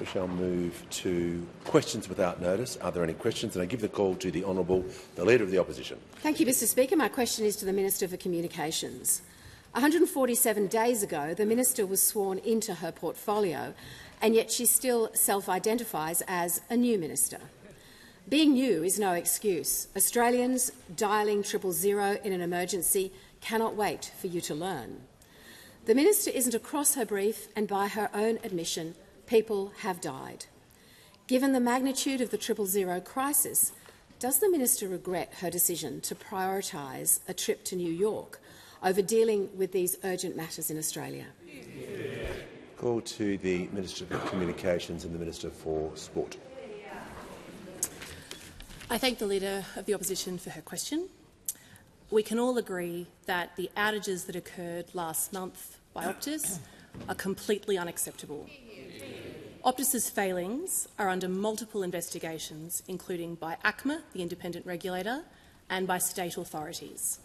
We shall move to questions without notice. Are there any questions? And I give the call to the Honourable, the Leader of the Opposition. Thank you, Mr Speaker. My question is to the Minister for Communications. 147 days ago, the Minister was sworn into her portfolio, and yet she still self-identifies as a new minister. Being new is no excuse. Australians dialling 000 in an emergency cannot wait for you to learn. The Minister isn't across her brief, and by her own admission, people have died. Given the magnitude of the 000 crisis, does the Minister regret her decision to prioritise a trip to New York over dealing with these urgent matters in Australia? Call to the Minister for Communications and the Minister for Sport. I thank the Leader of the Opposition for her question. We can all agree that the outages that occurred last month by Optus are completely unacceptable. Optus's failings are under multiple investigations, including by ACMA, the independent regulator, and by state authorities.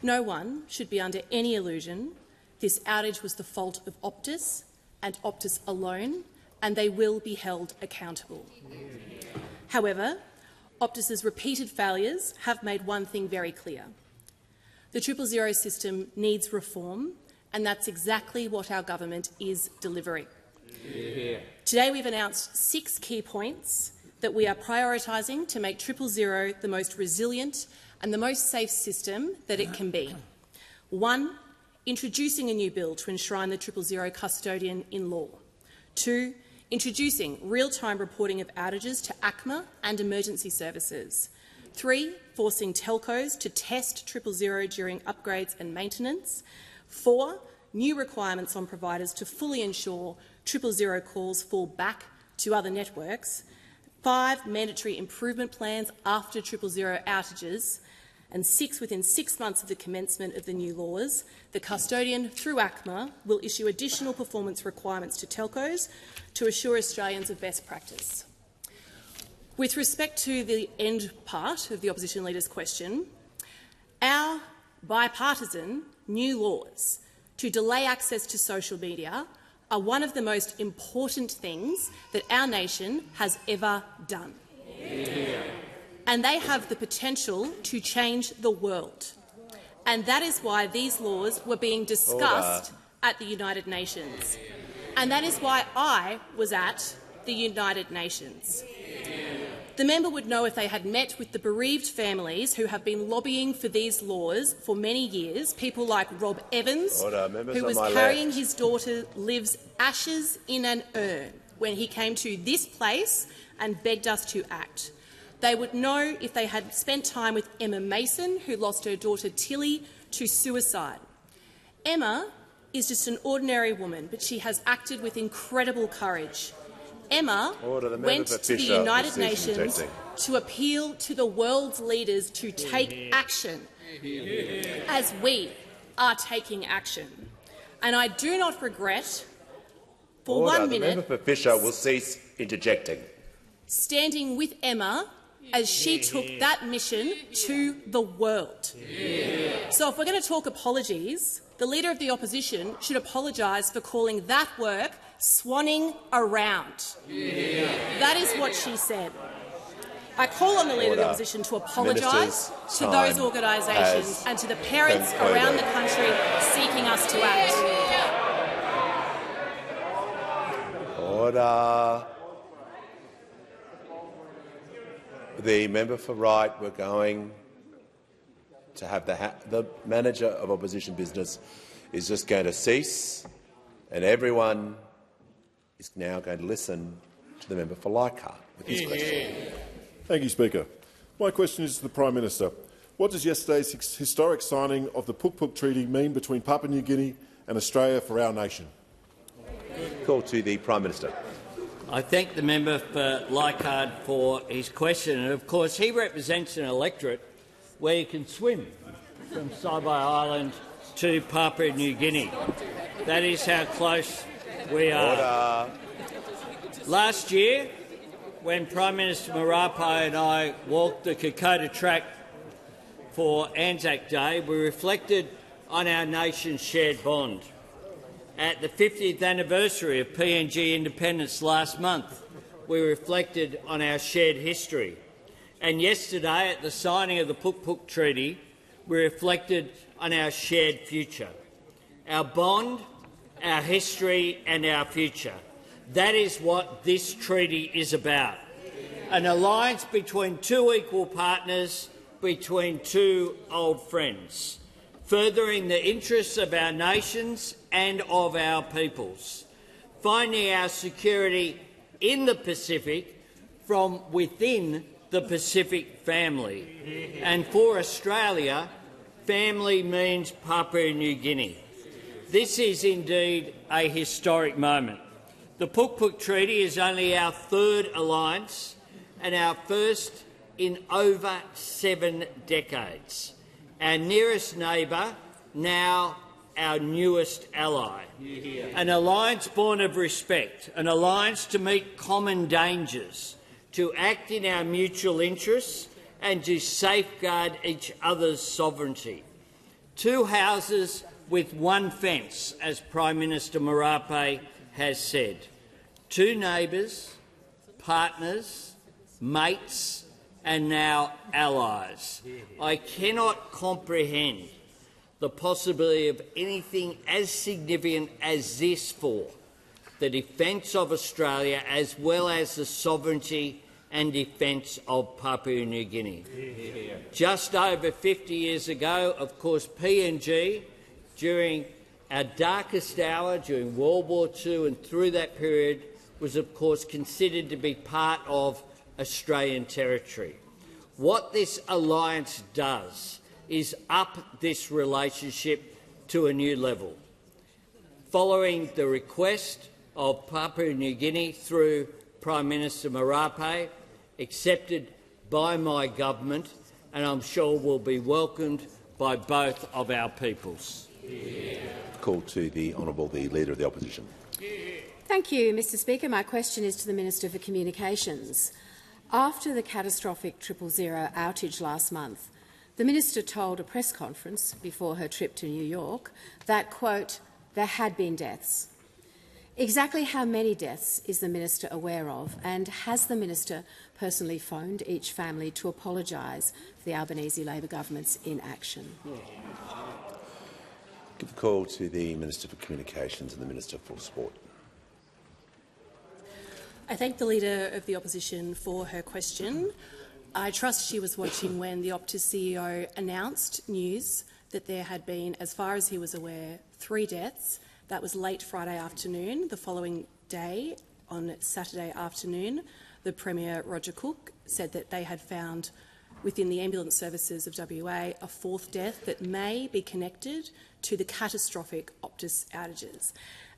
No one should be under any illusion this outage was the fault of Optus and Optus alone, and they will be held accountable. However, Optus's repeated failures have made one thing very clear. The 000 system needs reform, and that's exactly what our government is delivering. Yeah. Today we've announced 6 key points that we are prioritising to make 000 the most resilient and the most safe system that it can be. 1. Introducing a new bill to enshrine the 000 custodian in law. 2. Introducing real-time reporting of outages to ACMA and emergency services. 3. Forcing telcos to test 000 during upgrades and maintenance. 4. New requirements on providers to fully ensure 000 calls fall back to other networks. 5. Mandatory improvement plans after 000 outages. And 6. Within 6 months of the commencement of the new laws, the custodian, through ACMA, will issue additional performance requirements to telcos to assure Australians of best practice. With respect to the end part of the opposition leader's question, our bipartisan new laws to delay access to social media are one of the most important things that our nation has ever done. Yeah. And they have the potential to change the world. And that is why these laws were being discussed at the United Nations. And that is why I was at the United Nations. The member would know if they had met with the bereaved families who have been lobbying for these laws for many years, people like Rob Evans, who was carrying his daughter Liv's ashes in an urn when he came to this place and begged us to act. They would know if they had spent time with Emma Mason, who lost her daughter Tilly to suicide. Emma is just an ordinary woman, but she has acted with incredible courage. Emma went to the United Nations to appeal to the world's leaders to take action, as we are taking action. And I do not regret, for 1 minute, the member for Fisher will cease interjecting. Standing with Emma as she took that mission to the world. Yeah. So if we're going to talk apologies, the Leader of the Opposition should apologise for calling that work swanning around. Yeah. That is what she said. I call on the Leader of the Opposition to apologise to those organisations and to the parents around the country seeking us to act. Order. The member for Wright, we're going to have the manager of opposition business is just going to cease, and everyone is now going to listen to the member for Leichhardt with his question. Thank you, Speaker. My question is to the Prime Minister. What does yesterday's historic signing of the Puk Puk Treaty mean between Papua New Guinea and Australia for our nation? Call to the Prime Minister. I thank the member for Leichhardt for his question. And of course, he represents an electorate where you can swim from Saibai Island to Papua New Guinea. That is how close we are. Order. Last year, when Prime Minister Marape and I walked the Kokoda track for Anzac Day, we reflected on our nation's shared bond. At the 50th anniversary of PNG independence last month, we reflected on our shared history. And yesterday, at the signing of the Puk Puk Treaty, we reflected on our shared future. Our bond, our history and our future. That is what this treaty is about. An alliance between two equal partners, between two old friends, furthering the interests of our nations and of our peoples, finding our security in the Pacific from within the Pacific family. And for Australia, family means Papua New Guinea. This is indeed a historic moment. The Puk Puk Treaty is only our third alliance and our first in over 7 decades. Our nearest neighbour, now our newest ally. An alliance born of respect, an alliance to meet common dangers, to act in our mutual interests and to safeguard each other's sovereignty. Two houses with one fence, as Prime Minister Marape has said. Two neighbours, partners, mates and now allies. I cannot comprehend the possibility of anything as significant as this for the defence of Australia as well as the sovereignty and defence of Papua New Guinea. Just over 50 years ago, of course, PNG, during our darkest hour, during World War II and through that period, was of course considered to be part of Australian territory. What this alliance does is up this relationship to a new level. Following the request of Papua New Guinea through Prime Minister Marape, accepted by my government, and I'm sure will be welcomed by both of our peoples. Call to the Honourable the Leader of the Opposition. Thank you, Mr Speaker. My question is to the Minister for Communications. After the catastrophic 000 outage last month, the minister told a press conference before her trip to New York that, quote, there had been deaths. Exactly how many deaths is the minister aware of, and has the minister personally phoned each family to apologise for the Albanese Labor government's inaction? Give the call to the Minister for Communications and the Minister for Sport. I thank the Leader of the Opposition for her question. I trust she was watching when the Optus CEO announced news that there had been, as far as he was aware, 3 deaths. That was late Friday afternoon. The following day, on Saturday afternoon, the Premier, Roger Cook, said that they had found within the ambulance services of WA a 4th death that may be connected to the catastrophic Optus outages.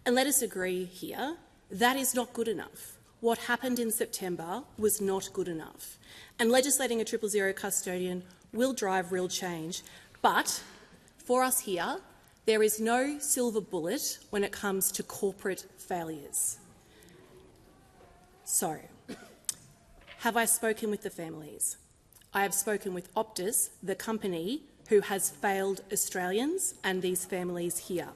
And let us agree here, that is not good enough. What happened in September was not good enough. And legislating a 000 custodian will drive real change. But for us here, there is no silver bullet when it comes to corporate failures. So, have I spoken with the families? I have spoken with Optus, the company who has failed Australians and these families here.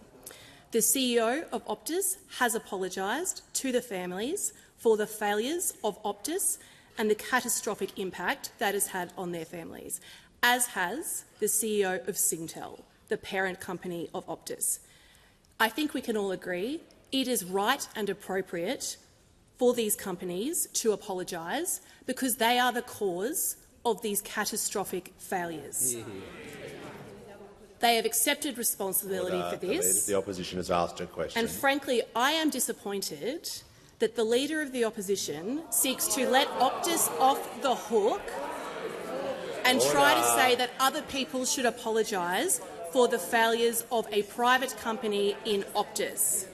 The CEO of Optus has apologised to the families for the failures of Optus and the catastrophic impact that has had on their families, as has the CEO of Singtel, the parent company of Optus. I think we can all agree it is right and appropriate for these companies to apologise because they are the cause of these catastrophic failures. They have accepted responsibility for this. The Opposition has asked a question. And frankly, I am disappointed that the Leader of the Opposition seeks to let Optus off the hook and try to say that other people should apologise for the failures of a private company in Optus.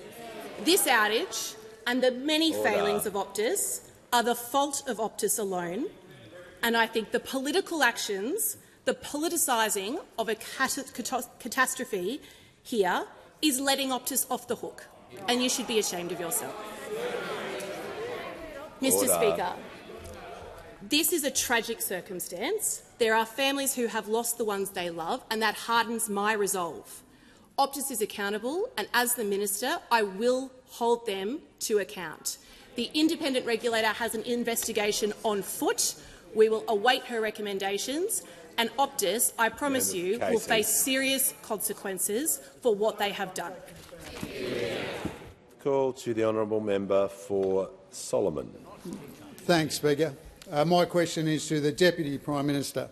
This outage and the many failings of Optus are the fault of Optus alone, and I think the political actions, the politicising of a catastrophe here is letting Optus off the hook, and you should be ashamed of yourself. Mr. Speaker, this is a tragic circumstance. There are families who have lost the ones they love, and that hardens my resolve. Optus is accountable, and as the minister, I will hold them to account. The independent regulator has an investigation on foot. We will await her recommendations, and Optus, I promise you, will face serious consequences for what they have done. Call to the honourable member for Solomon. Thanks, Speaker. My question is to the Deputy Prime Minister.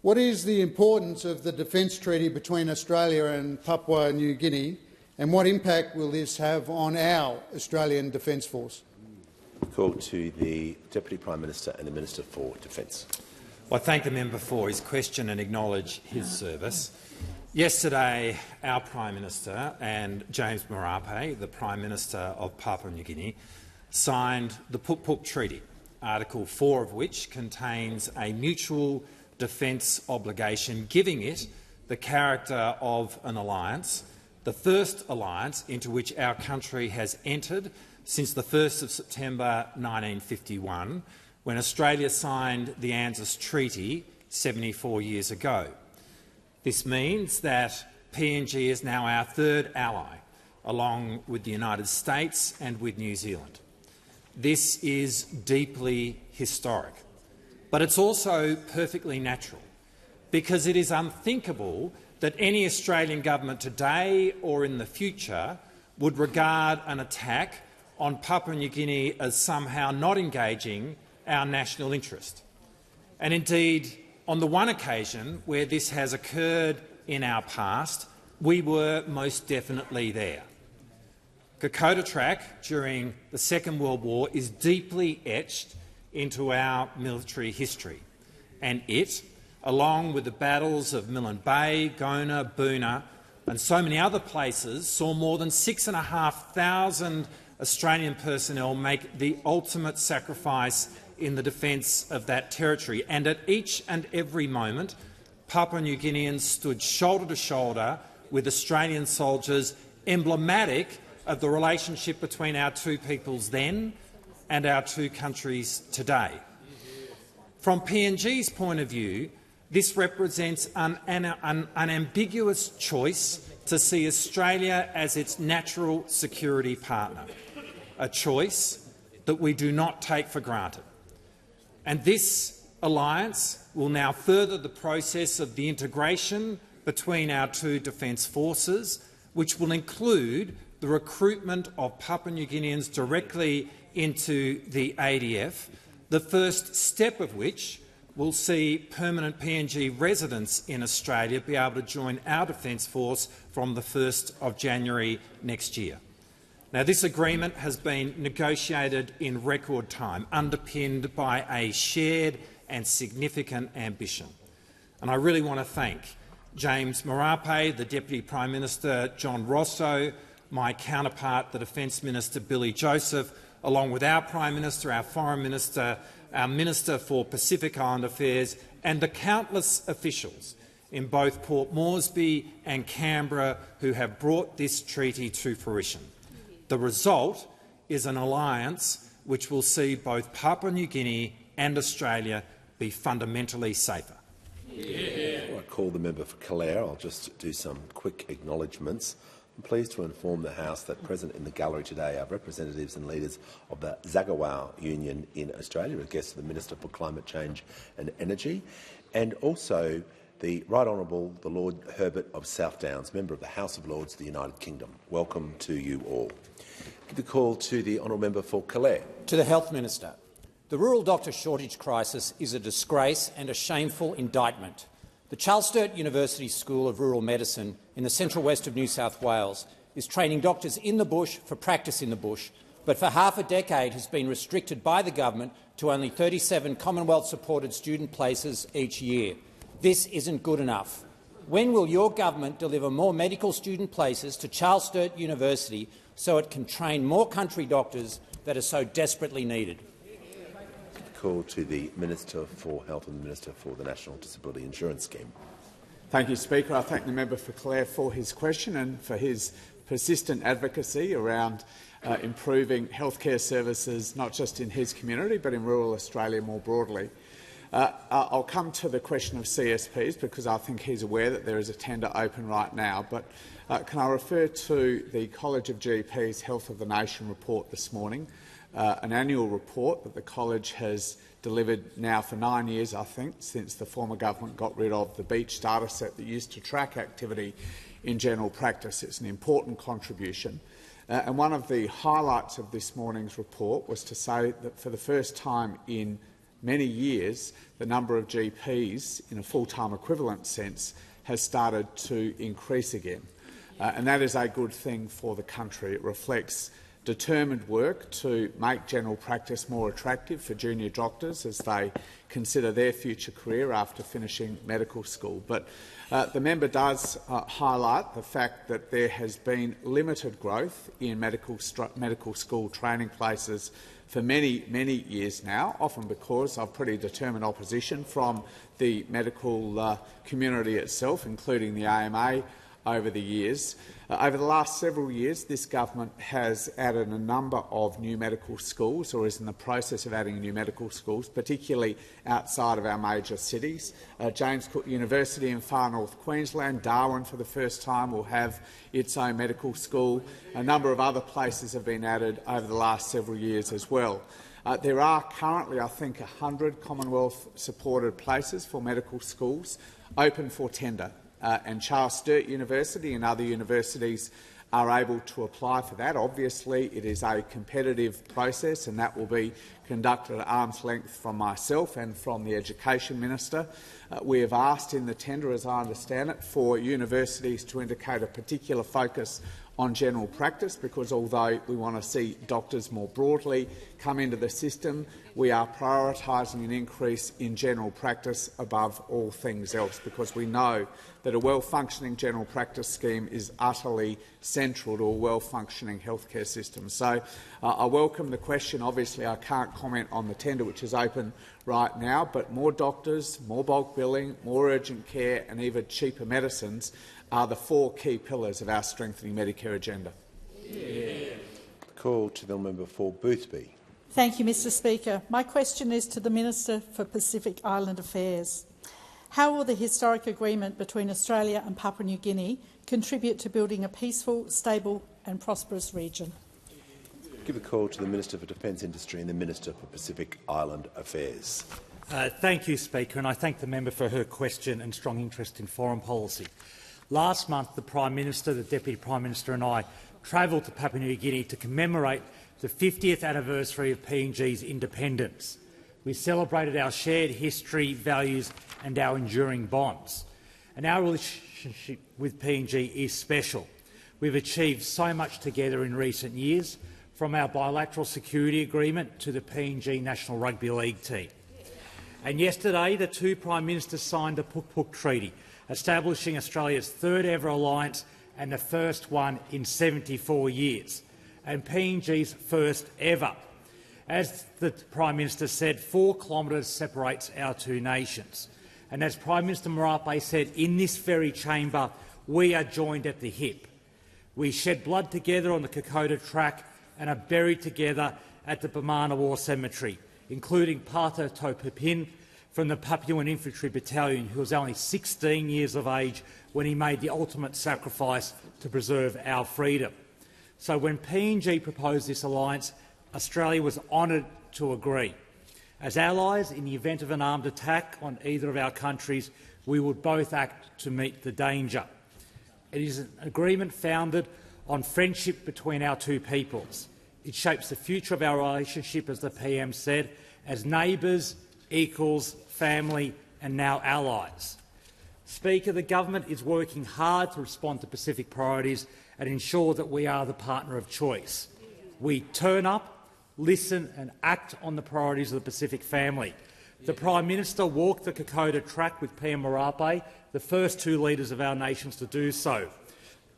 What is the importance of the Defence Treaty between Australia and Papua New Guinea, and what impact will this have on our Australian Defence Force? Call to the Deputy Prime Minister and the Minister for Defence. I thank the member for his question and acknowledge his service. Yesterday, our Prime Minister and James Marape, the Prime Minister of Papua New Guinea, signed the Puk Puk Treaty, Article 4 of which contains a mutual defence obligation, giving it the character of an alliance, the first alliance into which our country has entered since the 1st of September 1951, when Australia signed the ANZUS Treaty 74 years ago. This means that PNG is now our third ally, along with the United States and with New Zealand. This is deeply historic, but it's also perfectly natural, because it is unthinkable that any Australian government today or in the future would regard an attack on Papua New Guinea as somehow not engaging our national interest. And indeed, on the one occasion where this has occurred in our past, we were most definitely there. Kokoda Track during the Second World War is deeply etched into our military history, and it, along with the battles of Milne Bay, Gona, Boona and so many other places, saw more than 6,500 Australian personnel make the ultimate sacrifice in the defence of that territory. And at each and every moment, Papua New Guineans stood shoulder to shoulder with Australian soldiers, emblematic of the relationship between our two peoples then and our two countries today. From PNG's point of view, this represents an unambiguous choice to see Australia as its natural security partner, a choice that we do not take for granted. And this alliance will now further the process of the integration between our two defence forces, which will include the recruitment of Papua New Guineans directly into the ADF, the first step of which will see permanent PNG residents in Australia be able to join our Defence Force from the 1st of January next year. Now, this agreement has been negotiated in record time, underpinned by a shared and significant ambition. And I really want to thank James Marape, the Deputy Prime Minister John Rosso, my counterpart, the Defence Minister Billy Joseph, along with our Prime Minister, our Foreign Minister, our Minister for Pacific Island Affairs, and the countless officials in both Port Moresby and Canberra who have brought this treaty to fruition. The result is an alliance which will see both Papua New Guinea and Australia be fundamentally safer. I call the member for Calare. I'll just do some quick acknowledgements. I'm pleased to inform the House that present in the gallery today are representatives and leaders of the Zagawau Union in Australia, a guest of the Minister for Climate Change and Energy, and also the Right Honourable the Lord Herbert of South Downs, member of the House of Lords of the United Kingdom. Welcome to you all. Give the call to the honourable member for Calare. To the Health Minister. The rural doctor shortage crisis is a disgrace and a shameful indictment. The Charles Sturt University School of Rural Medicine in the central west of New South Wales is training doctors in the bush for practice in the bush, but for half a decade has been restricted by the government to only 37 Commonwealth-supported student places each year. This isn't good enough. When will your government deliver more medical student places to Charles Sturt University so it can train more country doctors that are so desperately needed? Call to the Minister for Health and the Minister for the National Disability Insurance Scheme. Thank you, Speaker. I thank the member for Calare for his question and for his persistent advocacy around improving healthcare services, not just in his community but in rural Australia more broadly. I'll come to the question of CSPs because I think he's aware that there is a tender open right now. But can I refer to the College of GPs Health of the Nation report this morning, an annual report that the College has delivered now for 9 years, I think, since the former government got rid of the Beach data set that used to track activity in general practice. It's an important contribution. And one of the highlights of this morning's report was to say that for the first time in many years, the number of GPs in a full-time equivalent sense has started to increase again. And that is a good thing for the country. It reflects determined work to make general practice more attractive for junior doctors as they consider their future career after finishing medical school. But the member does highlight the fact that there has been limited growth in medical school training places for many years now, often because of pretty determined opposition from the medical community itself, including the AMA, over the years. Over the last several years, this government has added a number of new medical schools, or is in the process of adding new medical schools, particularly outside of our major cities. James Cook University in far north Queensland, Darwin for the first time will have its own medical school. A number of other places have been added over the last several years as well. There are currently, I think, 100 Commonwealth-supported places for medical schools open for tender. And Charles Sturt University and other universities are able to apply for that. Obviously, it is a competitive process, and that will be conducted at arm's length from myself and from the Education Minister. We have asked in the tender, as I understand it, for universities to indicate a particular focus on general practice, because although we want to see doctors more broadly come into the system, we are prioritising an increase in general practice above all things else, because we know that a well-functioning general practice scheme is utterly central to a well-functioning healthcare system. So I welcome the question. Obviously, I can't comment on the tender, which is open right now, but more doctors, more bulk billing, more urgent care and even cheaper medicines are the 4 key pillars of our strengthening Medicare agenda. Call to the member for Boothby. Thank you, Mr Speaker. My question is to the Minister for Pacific Island Affairs. How will the historic agreement between Australia and Papua New Guinea contribute to building a peaceful, stable and prosperous region? Give a call to the Minister for Defence Industry and the Minister for Pacific Island Affairs. Thank you, Speaker, and I thank the member for her question and strong interest in foreign policy. Last month, the Prime Minister, the Deputy Prime Minister and I travelled to Papua New Guinea to commemorate the 50th anniversary of PNG's independence. We celebrated our shared history, values and our enduring bonds. And our relationship with PNG is special. We've achieved so much together in recent years, from our bilateral security agreement to the PNG National Rugby League team. And yesterday, the 2 Prime Ministers signed the Puk Puk Treaty, establishing Australia's 3rd ever alliance and the first one in 74 years, and PNG's first ever. As the Prime Minister said, 4 kilometres separates our 2 nations. And as Prime Minister Marape said, in this very chamber, we are joined at the hip. We shed blood together on the Kokoda track and are buried together at the Bamana War Cemetery, including Pata Topipin from the Papuan Infantry Battalion, who was only 16 years of age when he made the ultimate sacrifice to preserve our freedom. So when PNG proposed this alliance, Australia was honoured to agree. As allies, in the event of an armed attack on either of our countries, we would both act to meet the danger. It is an agreement founded on friendship between our 2 peoples. It shapes the future of our relationship, as the PM said, as neighbours, equals, family and now allies. Speaker, the government is working hard to respond to Pacific priorities and ensure that we are the partner of choice. We turn up, listen and act on the priorities of the Pacific family. The Prime Minister walked the Kokoda track with PM Marape, the first 2 leaders of our nations to do so.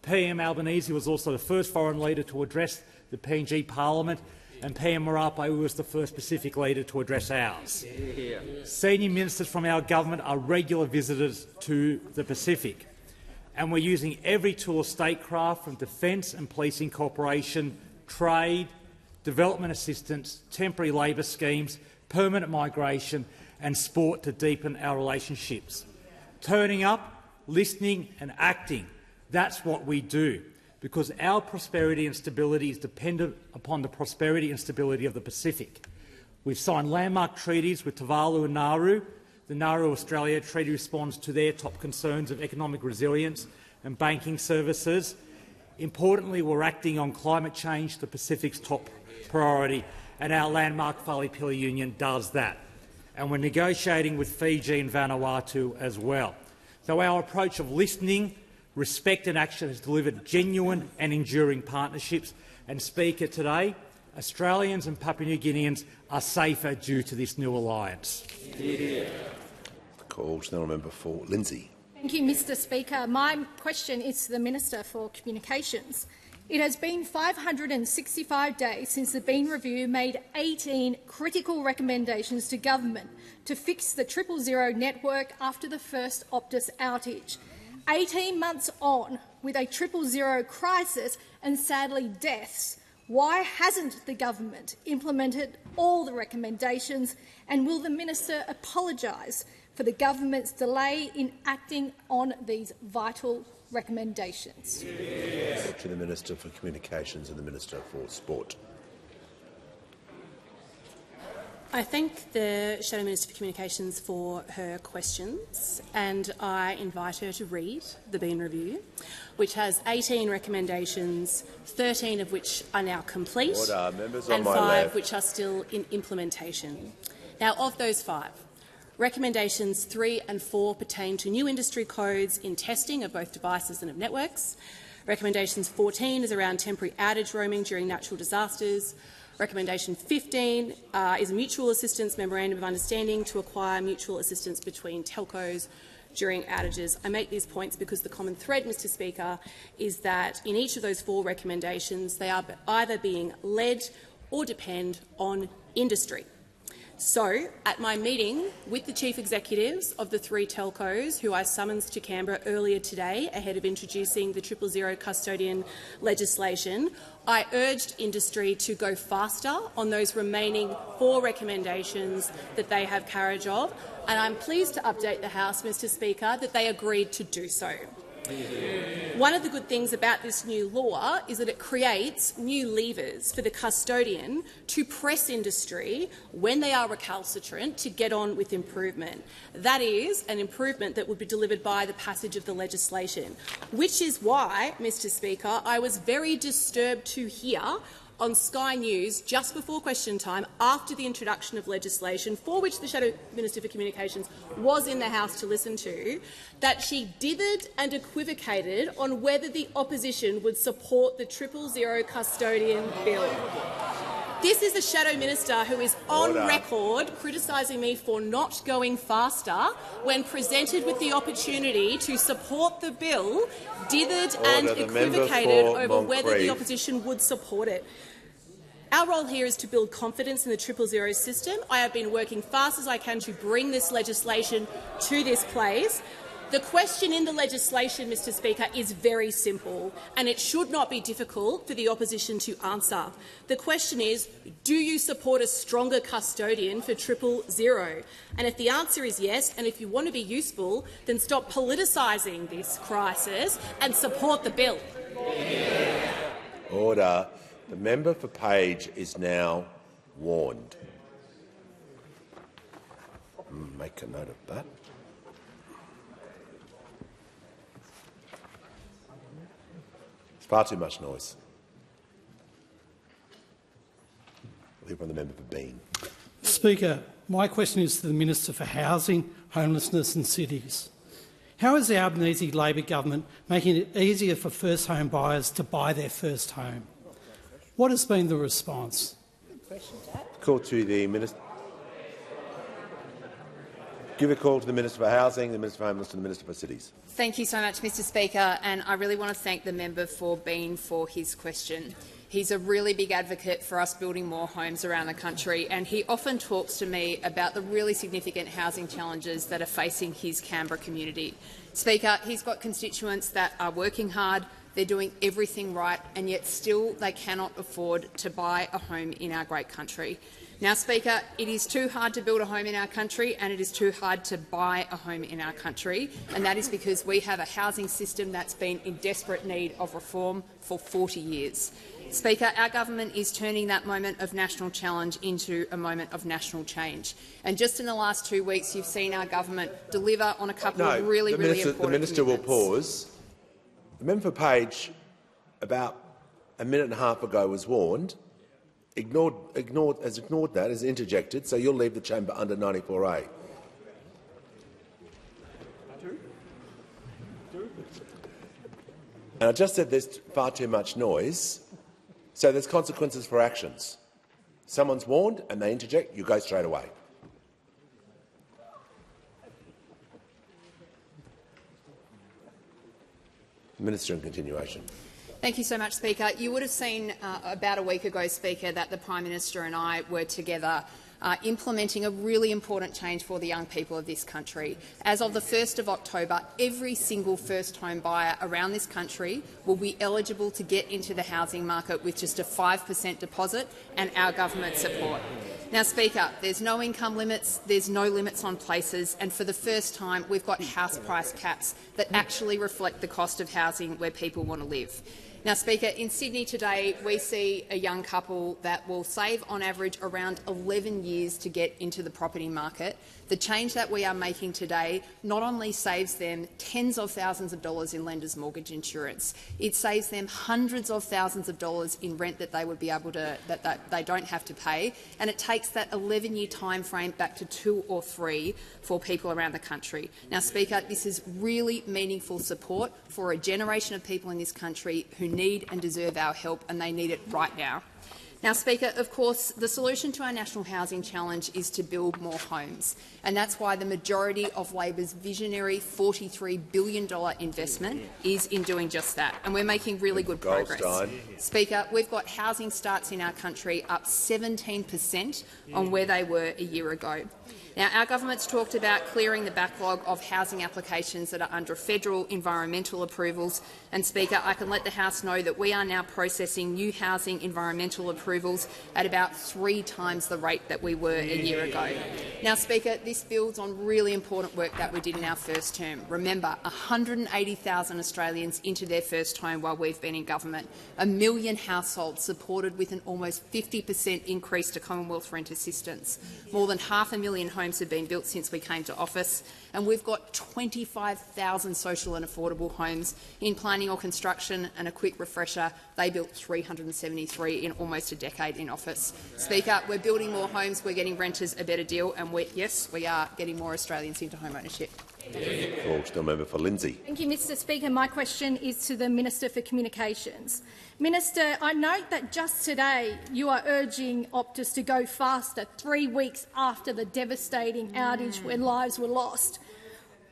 PM Albanese was also the first foreign leader to address the PNG Parliament, and PM Marape was the first Pacific leader to address ours. Senior ministers from our government are regular visitors to the Pacific, and we're using every tool of statecraft, from defence and policing cooperation, trade, development assistance, temporary labour schemes, permanent migration and sport to deepen our relationships. Turning up, listening and acting, that's what we do, because our prosperity and stability is dependent upon the prosperity and stability of the Pacific. We've signed landmark treaties with Tuvalu and Nauru. The Nauru-Australia Treaty responds to their top concerns of economic resilience and banking services. Importantly, we're acting on climate change, the Pacific's top priority, and our landmark Whale-Pili Union does that. And we're negotiating with Fiji and Vanuatu as well. So our approach of listening, respect and action has delivered genuine and enduring partnerships. And, Speaker, today Australians and Papua New Guineans are safer due to this new alliance. Call to the member for Lindsay. Thank you, Mr Speaker. My question is to the Minister for Communications. It has been 565 days since the Bean Review made 18 critical recommendations to government to fix the 000 network after the first Optus outage. 18 months on, with a 000 crisis and sadly deaths, why hasn't the government implemented all the recommendations, and will the minister apologise for the government's delay in acting on these vital recommendations? To the Minister for Communications and the Minister for Sport. I thank the Shadow Minister for Communications for her questions, and I invite her to read the Bean Review, which has 18 recommendations, 13 of which are now complete, and 5 which are still in implementation. Now, of those 5, recommendations 3 and 4 pertain to new industry codes in testing of both devices and of networks. Recommendations 14 is around temporary outage roaming during natural disasters. Recommendation 15 is a mutual assistance memorandum of understanding to acquire mutual assistance between telcos during outages. I make these points because the common thread, Mr Speaker, is that in each of those 4 recommendations they are either being led or depend on industry. So, at my meeting with the chief executives of the 3 telcos, who I summoned to Canberra earlier today ahead of introducing the 000 custodian legislation, I urged industry to go faster on those remaining 4 recommendations that they have carriage of, and I'm pleased to update the House, Mr Speaker, that they agreed to do so. One of the good things about this new law is that it creates new levers for the custodian to press industry when they are recalcitrant to get on with improvement. That is an improvement that would be delivered by the passage of the legislation, which is why, Mr Speaker, I was very disturbed to hear on Sky News just before question time, after the introduction of legislation, for which the Shadow Minister for Communications was in the House to listen to, that she dithered and equivocated on whether the opposition would support the 000 custodian bill. This is a Shadow Minister who is on record criticising me for not going faster when presented with the opportunity to support the bill, dithered and equivocated over whether the opposition would support it. Our role here is to build confidence in the 000 system. I have been working fast as I can to bring this legislation to this place. The question in the legislation, Mr Speaker, is very simple, and it should not be difficult for the opposition to answer. The question is, do you support a stronger custodian for 000? And if the answer is yes, and if you want to be useful, then stop politicising this crisis and support the bill. Order. The member for Page is now warned. Make a note of that. It's far too much noise. We'll hear from the member for Bean. Speaker, my question is to the Minister for Housing, Homelessness and Cities. How is the Albanese Labor government making it easier for first home buyers to buy their first home? What has been the response? Call to the Minister. Give a call to the Minister for Housing, the Minister for Homelessness and the Minister for Cities. Thank you so much, Mr Speaker, and I really want to thank the member for Bean for his question. He's a really big advocate for us building more homes around the country, and he often talks to me about the really significant housing challenges that are facing his Canberra community. Speaker, he's got constituents that are working hard, they're doing everything right, and yet still they cannot afford to buy a home in our great country. Now, Speaker, it is too hard to build a home in our country and it is too hard to buy a home in our country, and that is because we have a housing system that's been in desperate need of reform for 40 years. Speaker, our government is turning that moment of national challenge into a moment of national change. And just in the last 2 weeks, you've seen our government deliver on a couple of really important The minister will pause. The member for Page, about a minute and a half ago, was warned, has ignored that, has interjected, so you'll leave the chamber under 94A. And I just said there's far too much noise, so there's consequences for actions. Someone's warned and they interject, you go straight away. Minister in continuation. Thank you so much, Speaker. You would have seen about a week ago, Speaker, that the Prime Minister and I were together implementing a really important change for the young people of this country. As of the 1st of October, every single first-home buyer around this country will be eligible to get into the housing market with just a 5% deposit and our government support. Now, Speaker, there's no income limits, there's no limits on places, and for the first time we've got house price caps that actually reflect the cost of housing where people want to live. Now, Speaker, in Sydney today we see a young couple that will save on average around 11 years to get into the property market. The change that we are making today not only saves them tens of thousands of dollars in lenders' mortgage insurance, it saves them hundreds of thousands of dollars in rent that they would be able to that they don't have to pay, and it takes that 11-year time frame back to 2 or 3 for people around the country. Now, Speaker, this is really meaningful support for a generation of people in this country who need and deserve our help, and they need it right now. Now, Speaker, of course, the solution to our national housing challenge is to build more homes, and that's why the majority of Labor's visionary $43 billion investment is in doing just that, and we're making really good progress. Speaker, we've got housing starts in our country up 17% on where they were a year ago. Now, our government's talked about clearing the backlog of housing applications that are under federal environmental approvals. And, Speaker, I can let the House know that we are now processing new housing environmental approvals at about 3 times the rate that we were a year ago. Now, Speaker, this builds on really important work that we did in our first term. Remember, 180,000 Australians into their first home while we've been in government, 1 million households supported with an almost 50% increase to Commonwealth rent assistance, more than 500,000 homes have been built since we came to office, and we've got 25,000 social and affordable homes in planning or construction. And a quick refresher, they built 373 in almost a decade in office. Speaker, we're building more homes, we're getting renters a better deal, and yes, we are getting more Australians into home ownership. Still member for Lindsay. Thank you, Mr Speaker. My question is to the Minister for Communications. Minister, I note that just today you are urging Optus to go faster 3 weeks after the devastating outage when lives were lost.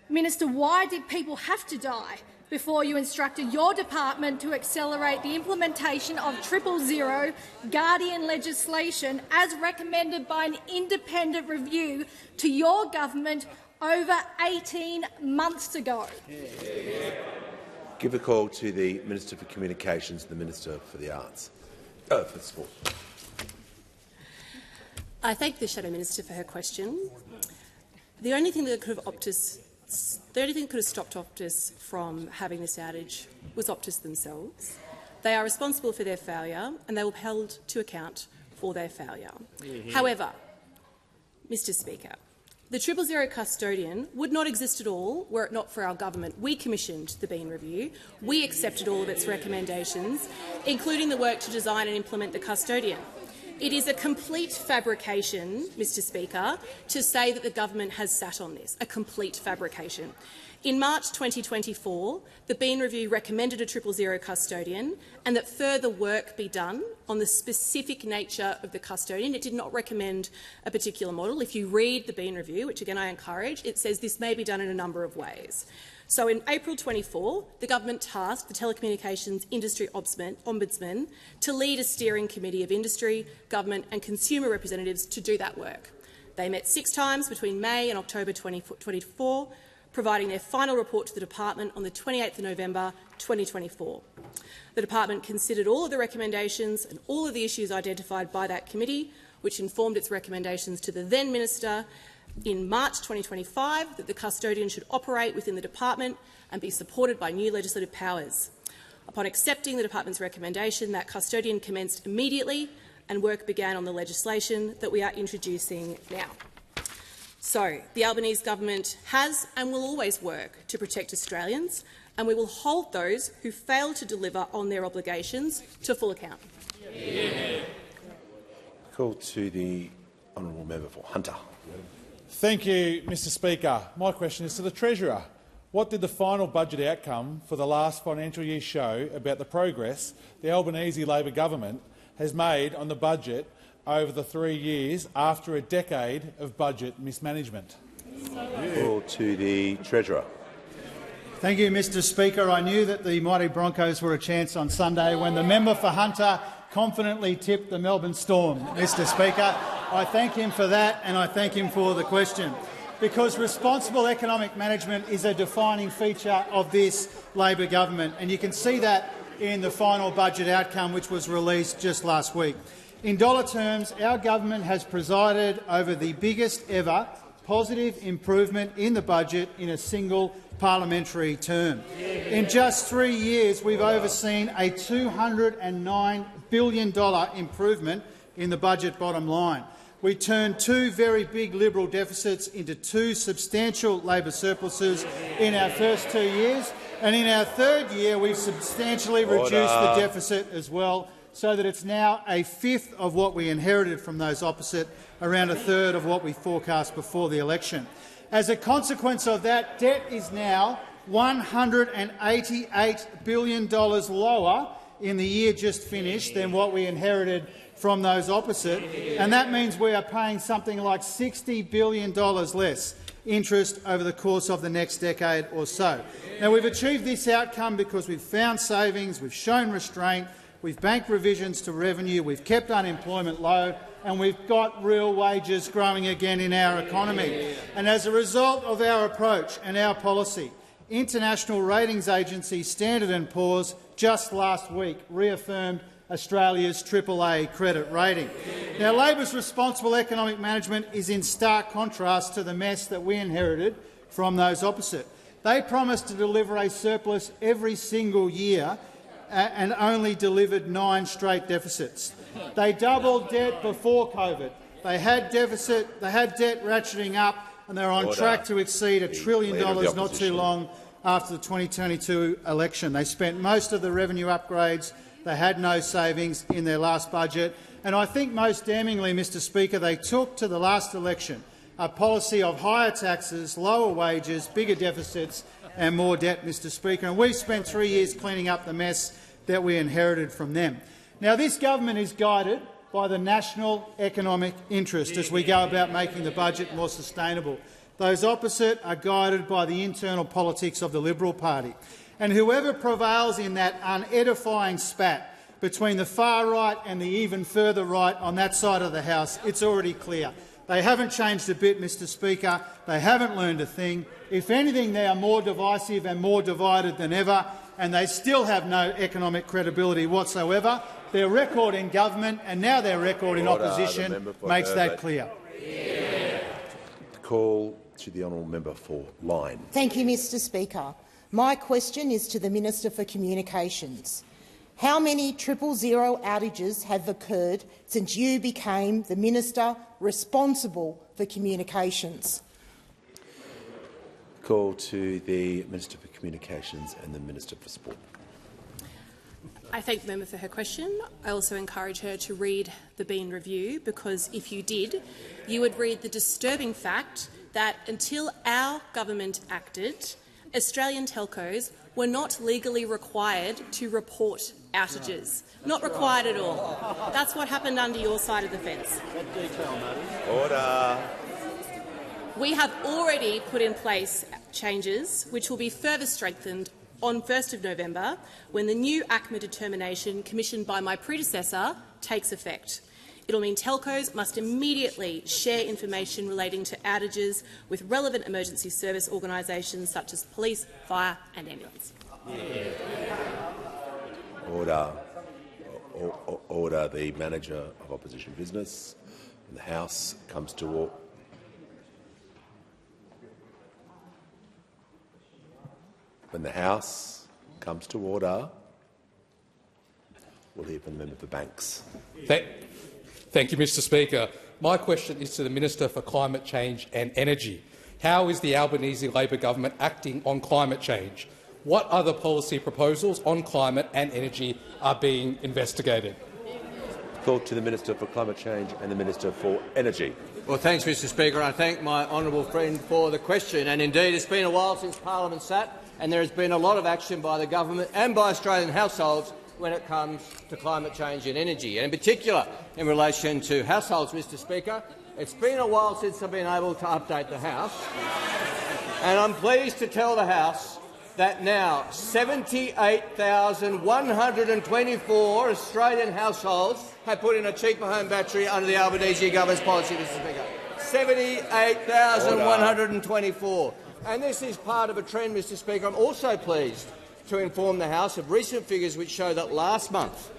Minister, why did people have to die before you instructed your department to accelerate the implementation of 000 Guardian legislation as recommended by an independent review to your government over 18 months ago? Give a call to the Minister for Communications and the Minister for the Arts. For Sport. I thank the Shadow Minister for her question. The only thing that could have stopped Optus from having this outage was Optus themselves. They are responsible for their failure and they will be held to account for their failure. However, Mr Speaker, the 000 custodian would not exist at all were it not for our government. We commissioned the Bean Review. We accepted all of its recommendations, including the work to design and implement the custodian. It is a complete fabrication, Mr Speaker, to say that the government has sat on this, a complete fabrication. In March 2024, the Bean Review recommended a 000 custodian and that further work be done on the specific nature of the custodian. It did not recommend a particular model. If you read the Bean Review, which again I encourage, it says this may be done in a number of ways. So in April 24, the government tasked the Telecommunications Industry Ombudsman to lead a steering committee of industry, government and consumer representatives to do that work. They met 6 times between May and October 2024, providing their final report to the department on the 28th of November 2024. The department considered all of the recommendations and all of the issues identified by that committee, which informed its recommendations to the then Minister in March 2025 that the custodian should operate within the department and be supported by new legislative powers. Upon accepting the department's recommendation, that custodian commenced immediately and work began on the legislation that we are introducing now. So, the Albanese government has and will always work to protect Australians, and we will hold those who fail to deliver on their obligations to full account. Yeah. Call to the honourable member for Hunter. Thank you, Mr Speaker. My question is to the Treasurer. What did the final budget outcome for the last financial year show about the progress the Albanese Labor government has made on the budget over the 3 years after a decade of budget mismanagement? Call to the Treasurer. Thank you, Mr Speaker. I knew that the mighty Broncos were a chance on Sunday when the member for Hunter confidently tipped the Melbourne Storm. Mr Speaker, I thank him for that and I thank him for the question, because responsible economic management is a defining feature of this Labor government, and you can see that in the final budget outcome which was released just last week. In dollar terms, our government has presided over the biggest ever positive improvement in the budget in a single parliamentary term. In just 3 years, we've overseen a $209 billion improvement in the budget bottom line. We turned 2 very big Liberal deficits into 2 substantial Labor surpluses in our first 2 years, and in our third year we've substantially reduced the deficit as well, so that it's now a fifth of what we inherited from those opposite, around a third of what we forecast before the election. As a consequence of that, debt is now $188 billion lower in the year just finished than what we inherited from those opposite, and that means we are paying something like $60 billion less interest over the course of the next decade or so. Now, we've achieved this outcome because we've found savings, we've shown restraint, we've banked revisions to revenue, we've kept unemployment low, and we've got real wages growing again in our economy. And as a result of our approach and our policy, international ratings agency Standard & Poor's just last week reaffirmed Australia's AAA credit rating. Now, Labor's responsible economic management is in stark contrast to the mess that we inherited from those opposite. They promised to deliver a surplus every single year and only delivered 9 straight deficits. They doubled debt before COVID. They had debt ratcheting up, and they're on track to exceed $1 trillion not too long after the 2022 election. They spent most of the revenue upgrades. They had no savings in their last budget. And I think most damningly, Mr Speaker, they took to the last election a policy of higher taxes, lower wages, bigger deficits and more debt, Mr Speaker. And we've spent 3 years cleaning up the mess that we inherited from them. Now, this government is guided by the national economic interest as we go about making the budget more sustainable. Those opposite are guided by the internal politics of the Liberal Party. And whoever prevails in that unedifying spat between the far right and the even further right on that side of the House, it's already clear. They haven't changed a bit, Mr Speaker. They haven't learned a thing. If anything, they are more divisive and more divided than ever, and they still have no economic credibility whatsoever. Their record in government and now their record in opposition makes that clear. Call to the honourable member for Lyne. Thank you, Mr Speaker. My question is to the Minister for Communications. How many 000 outages have occurred since you became the Minister responsible for communications? Call to the Minister for Communications and the Minister for Sport. I thank the member for her question. I also encourage her to read the Bean Review, because if you did, you would read the disturbing fact that until our government acted, Australian telcos were not legally required to report outages. Not required at all. That's what happened under your side of the fence. Order. We have already put in place changes which will be further strengthened on 1st of November when the new ACMA determination commissioned by my predecessor takes effect. It will mean telcos must immediately share information relating to outages with relevant emergency service organisations such as police, fire and ambulance. Order. Order. The Manager of Opposition Business. When the House comes to order. When the House comes to order, we'll hear from the member for Banks. Thank you, Mr Speaker. My question is to the Minister for Climate Change and Energy. How is the Albanese Labor government acting on climate change? What other policy proposals on climate and energy are being investigated? Call to the Minister for Climate Change and the Minister for Energy. Well, thanks, Mr Speaker. I thank my honourable friend for the question. And indeed, it's been a while since Parliament sat, and there has been a lot of action by the government and by Australian households when it comes to climate change and energy, and in particular in relation to households, Mr Speaker. It's been a while since I've been able to update the House, and I'm pleased to tell the House that now 78,124 Australian households have put in a cheaper home battery under the Albanese government's policy, Mr Speaker. 78,124. And this is part of a trend, Mr Speaker. I'm also pleased to inform the House of recent figures which show that last month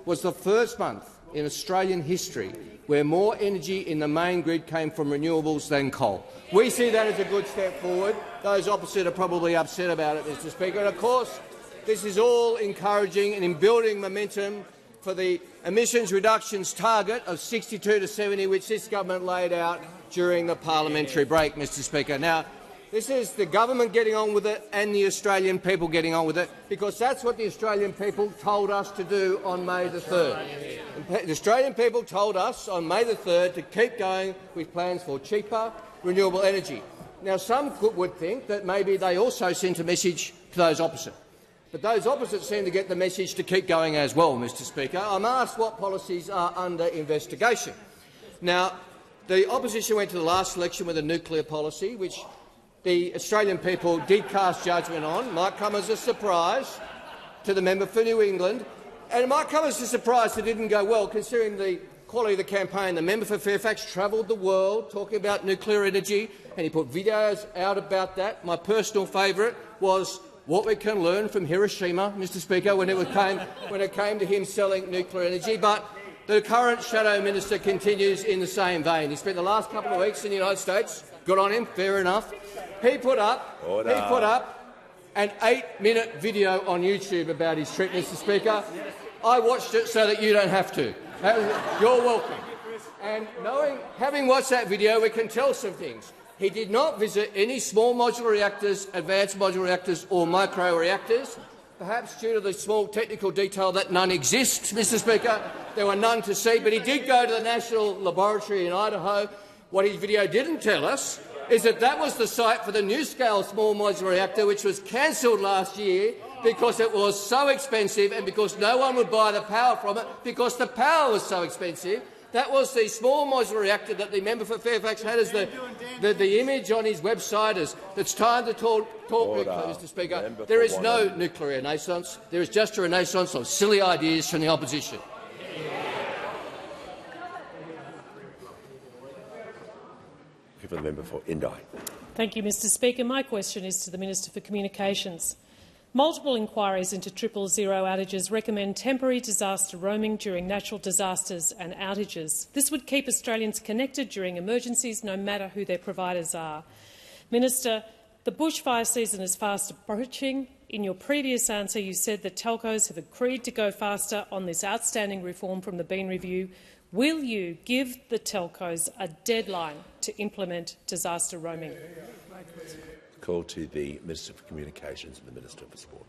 was the first month in Australian history where more energy in the main grid came from renewables than coal. We see that as a good step forward. Those opposite are probably upset about it, Mr Speaker. And of course, this is all encouraging and in building momentum for the emissions reductions target of 62 to 70, which this government laid out during the parliamentary break, Mr Speaker. Now, this is the government getting on with it and the Australian people getting on with it, because that's what the Australian people told us to do on May the 3rd. The Australian people told us on May the 3rd to keep going with plans for cheaper renewable energy. Now, some would think that maybe they also sent a message to those opposite. But those opposite seem to get the message to keep going as well, Mr Speaker. I'm asked what policies are under investigation. Now, the opposition went to the last election with a nuclear policy, which the Australian people did cast judgment on. Might come as a surprise to the member for New England, and it might come as a surprise that it didn't go well, considering the quality of the campaign. The member for Fairfax travelled the world talking about nuclear energy, and he put videos out about that. My personal favourite was what we can learn from Hiroshima, Mr Speaker, when it came to him selling nuclear energy. But the current Shadow Minister continues in the same vein. He spent the last couple of weeks in the United States. Good on him, fair enough. He put up an 8-minute video on YouTube about his trip, Mr Speaker. I watched it so that you don't have to. You're welcome. And having watched that video, we can tell some things. He did not visit any small modular reactors, advanced modular reactors or micro-reactors, perhaps due to the small technical detail that none exist, Mr Speaker. There were none to see, but he did go to the National Laboratory in Idaho. What his video didn't tell us is that that was the site for the NuScale small modular reactor, which was cancelled last year because it was so expensive and because no one would buy the power from it because the power was so expensive. That was the small modular reactor that the member for Fairfax had as the image on his website. It's time to talk nuclear, Mr Speaker. There is no nuclear renaissance. There is just a renaissance of silly ideas from the opposition. For the member for Indi. Thank you, Mr Speaker. My question is to the Minister for Communications. Multiple inquiries into 000 outages recommend temporary disaster roaming during natural disasters and outages. This would keep Australians connected during emergencies, no matter who their providers are. Minister, the bushfire season is fast approaching. In your previous answer, you said that telcos have agreed to go faster on this outstanding reform from the Bean Review. Will you give the telcos a deadline to implement disaster roaming? Call to the Minister for Communications and the Minister for Sport.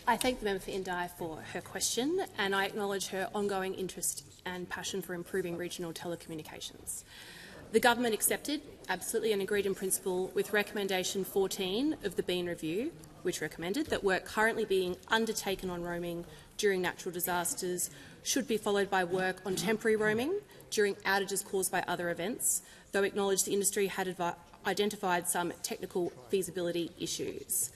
I thank the member for Indi for her question, and I acknowledge her ongoing interest and passion for improving regional telecommunications. The government accepted, absolutely, and agreed in principle with recommendation 14 of the Bean Review, which recommended that work currently being undertaken on roaming during natural disasters should be followed by work on temporary roaming during outages caused by other events, though acknowledged the industry had identified some technical feasibility issues.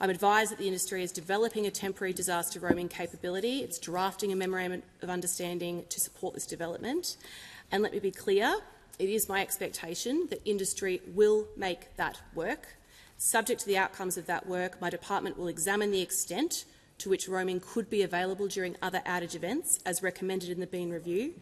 I'm advised that the industry is developing a temporary disaster roaming capability. It's drafting a memorandum of understanding to support this development. And let me be clear, it is my expectation that industry will make that work. Subject to the outcomes of that work, my department will examine the extent to which roaming could be available during other outage events, as recommended in the Bean Review.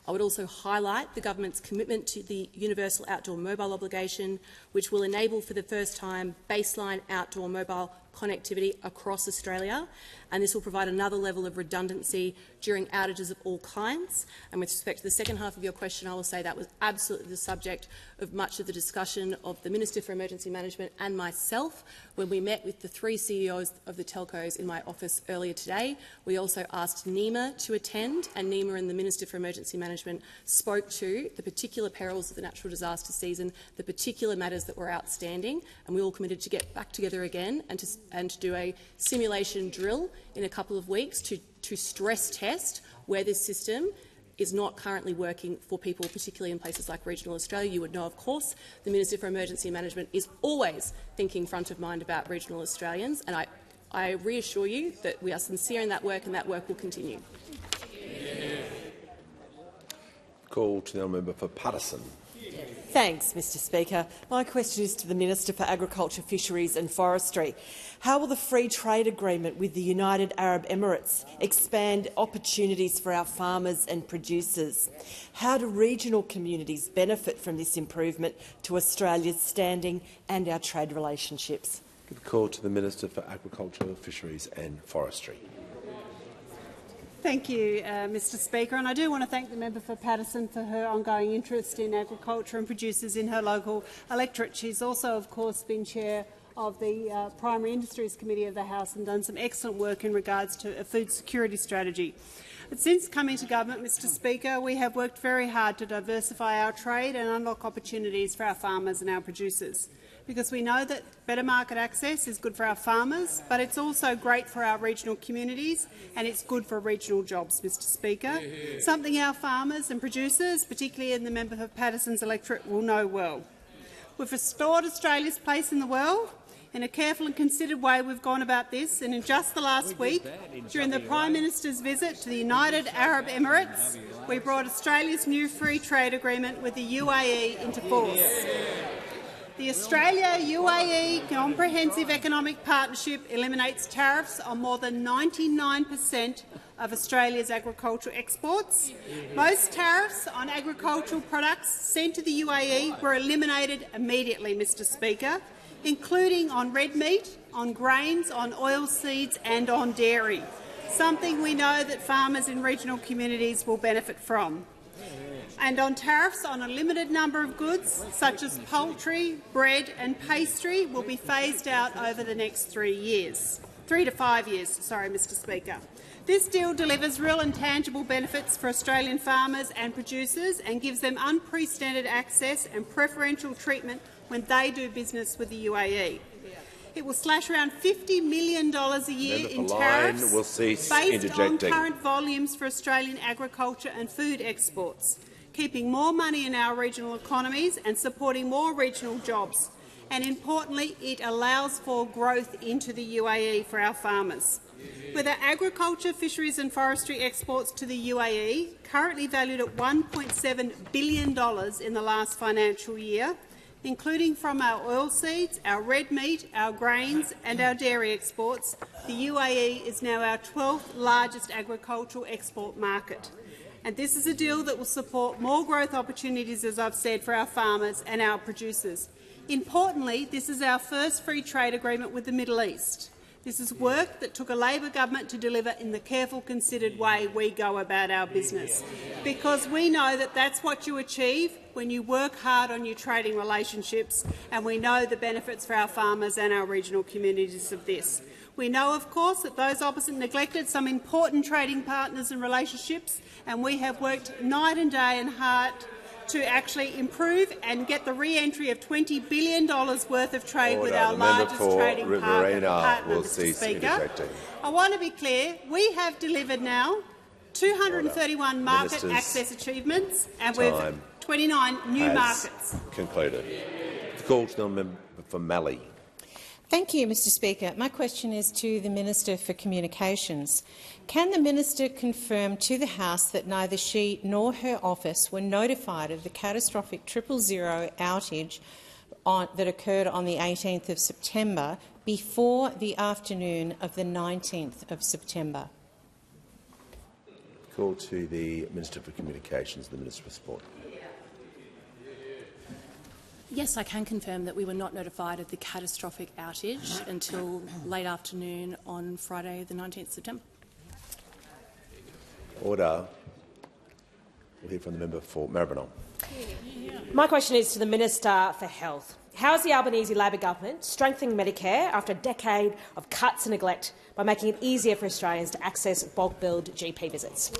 I would also highlight the government's commitment to the Universal Outdoor Mobile Obligation, which will enable for the first time baseline outdoor mobile connectivity across Australia, and this will provide another level of redundancy during outages of all kinds. And with respect to the second half of your question, I will say that was absolutely the subject of much of the discussion of the Minister for Emergency Management and myself when we met with the 3 CEOs of the telcos in my office earlier today. We also asked NEMA to attend, and NEMA and the Minister for Emergency Management spoke to the particular perils of the natural disaster season, the particular matters that were outstanding, and we all committed to get back together again and to do a simulation drill in a couple of weeks to stress test where this system is not currently working for people, particularly in places like regional Australia. You would know, of course, the Minister for Emergency Management is always thinking front of mind about regional Australians, and I reassure you that we are sincere in that work and that work will continue. Call to the member for Paterson. Thanks, Mr Speaker. My question is to the Minister for Agriculture, Fisheries and Forestry. How will the free trade agreement with the United Arab Emirates expand opportunities for our farmers and producers? How do regional communities benefit from this improvement to Australia's standing and our trade relationships? Give a call to the Minister for Agriculture, Fisheries and Forestry. Thank you, Mr Speaker, and I do want to thank the member for Paterson for her ongoing interest in agriculture and producers in her local electorate. She's also, of course, been chair of the Primary Industries Committee of the House and done some excellent work in regards to a food security strategy. But since coming to government, Mr Speaker, we have worked very hard to diversify our trade and unlock opportunities for our farmers and our producers, because we know that better market access is good for our farmers, but it's also great for our regional communities and it's good for regional jobs, Mr Speaker, something our farmers and producers, particularly in the member for Paterson's electorate, will know well. We've restored Australia's place in the world. In a careful and considered way we've gone about this, and in just the last week, during the Prime Minister's visit to the United Arab Emirates, we brought Australia's new free trade agreement with the UAE into force. The Australia-UAE Comprehensive Economic Partnership eliminates tariffs on more than 99% of Australia's agricultural exports. Most tariffs on agricultural products sent to the UAE were eliminated immediately, Mr Speaker, including on red meat, on grains, on oilseeds and on dairy, something we know that farmers in regional communities will benefit from. And on tariffs on a limited number of goods, such as poultry, bread and pastry, will be phased out over the next 3 to 5 years, Mr Speaker. This deal delivers real and tangible benefits for Australian farmers and producers and gives them unprecedented access and preferential treatment when they do business with the UAE. It will slash around $50 million a year in tariffs based on current volumes for Australian agriculture and food exports, keeping more money in our regional economies and supporting more regional jobs. And importantly, it allows for growth into the UAE for our farmers. With our agriculture, fisheries and forestry exports to the UAE, currently valued at $1.7 billion in the last financial year, including from our oilseeds, our red meat, our grains and our dairy exports, the UAE is now our 12th largest agricultural export market. And this is a deal that will support more growth opportunities, as I've said, for our farmers and our producers. Importantly, this is our first free trade agreement with the Middle East. This is work that took a Labor government to deliver in the careful, considered way we go about our business, because we know that that's what you achieve when you work hard on your trading relationships, and we know the benefits for our farmers and our regional communities of this. We know, of course, that those opposite neglected some important trading partners and relationships, and we have worked night and day and hard to actually improve and get the re-entry of $20 billion worth of trade with our largest trading partner, Mr Speaker. I want to be clear, we have delivered now 231 market access achievements and we've 29 new markets. Concluded. The call to the member for Mallee. Thank you, Mr Speaker. My question is to the Minister for Communications. Can the Minister confirm to the House that neither she nor her office were notified of the catastrophic 000 outage that occurred on the 18th of September before the afternoon of the 19th of September? Call to the Minister for Communications, the Minister for Sport. Yes, I can confirm that we were not notified of the catastrophic outage until late afternoon on Friday the 19th September. Order. We'll hear from the member for Maribyrnong. My question is to the Minister for Health. How is the Albanese Labor government strengthening Medicare after a decade of cuts and neglect by making it easier for Australians to access bulk-billed GP visits?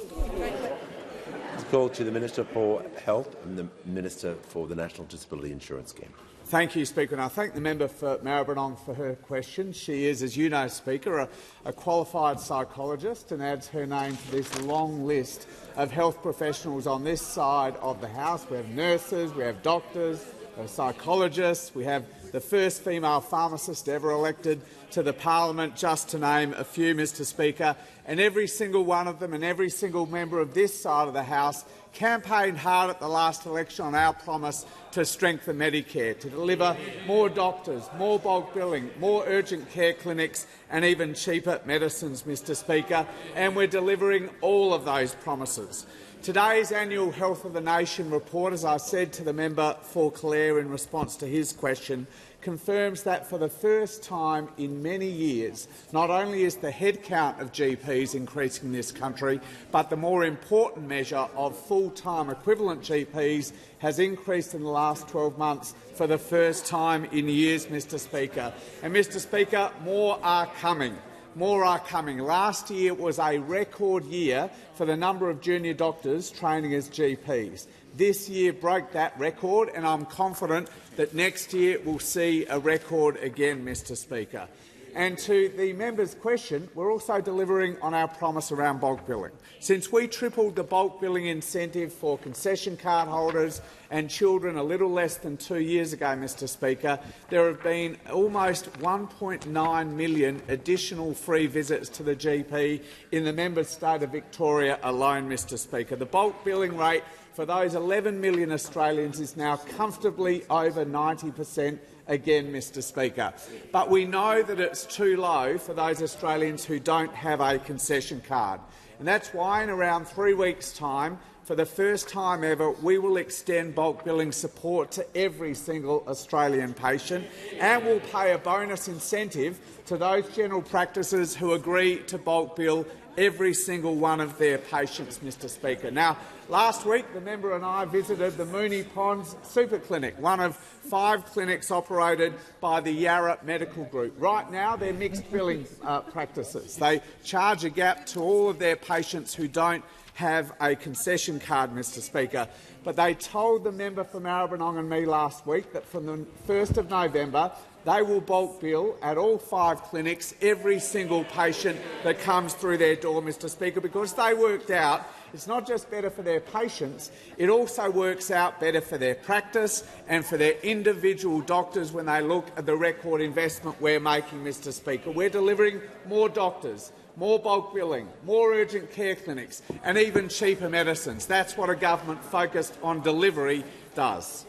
Call to the Minister for Health and the Minister for the National Disability Insurance Scheme. Thank you, Speaker. And I thank the member for Maribyrnong for her question. She is, as you know, Speaker, a qualified psychologist and adds her name to this long list of health professionals on this side of the House. We have nurses, we have doctors, we have psychologists, we have the first female pharmacist ever elected to the parliament, just to name a few, Mr Speaker. And every single one of them and every single member of this side of the House campaigned hard at the last election on our promise to strengthen Medicare, to deliver more doctors, more bulk billing, more urgent care clinics and even cheaper medicines, Mr Speaker, and we're delivering all of those promises. Today's annual Health of the Nation report, as I said to the member for Clare in response to his question, confirms that for the first time in many years, not only is the headcount of GPs increasing in this country, but the more important measure of full-time equivalent GPs has increased in the last 12 months for the first time in years, Mr Speaker. And, Mr Speaker, more are coming. More are coming. Last year was a record year for the number of junior doctors training as GPs. This year broke that record, and I'm confident that next year we'll see a record again, Mr Speaker. And to the member's question, we're also delivering on our promise around bulk billing. Since we tripled the bulk billing incentive for concession card holders and children a little less than 2 years ago, Mr Speaker, there have been almost 1.9 million additional free visits to the GP in the member state of Victoria alone, Mr Speaker. The bulk billing rate for those 11 million Australians is now comfortably over 90% again, Mr Speaker. But we know that it's too low for those Australians who don't have a concession card. And that's why in around 3 weeks' time, for the first time ever, we will extend bulk billing support to every single Australian patient, and we'll pay a bonus incentive to those general practices who agree to bulk bill every single one of their patients, Mr Speaker. Now, last week the member and I visited the Moonee Ponds Super Clinic, one of 5 clinics operated by the Yarra Medical Group. Right now they're mixed billing practices. They charge a gap to all of their patients who don't have a concession card, Mr Speaker. But they told the member for Maribyrnong and me last week that from the 1st of November they will bulk bill at all 5 clinics every single patient that comes through their door, Mr Speaker, because they worked out it's not just better for their patients, it also works out better for their practice and for their individual doctors when they look at the record investment we're making, Mr Speaker. We're delivering more doctors, more bulk billing, more urgent care clinics and even cheaper medicines. That's what a government focused on delivery does.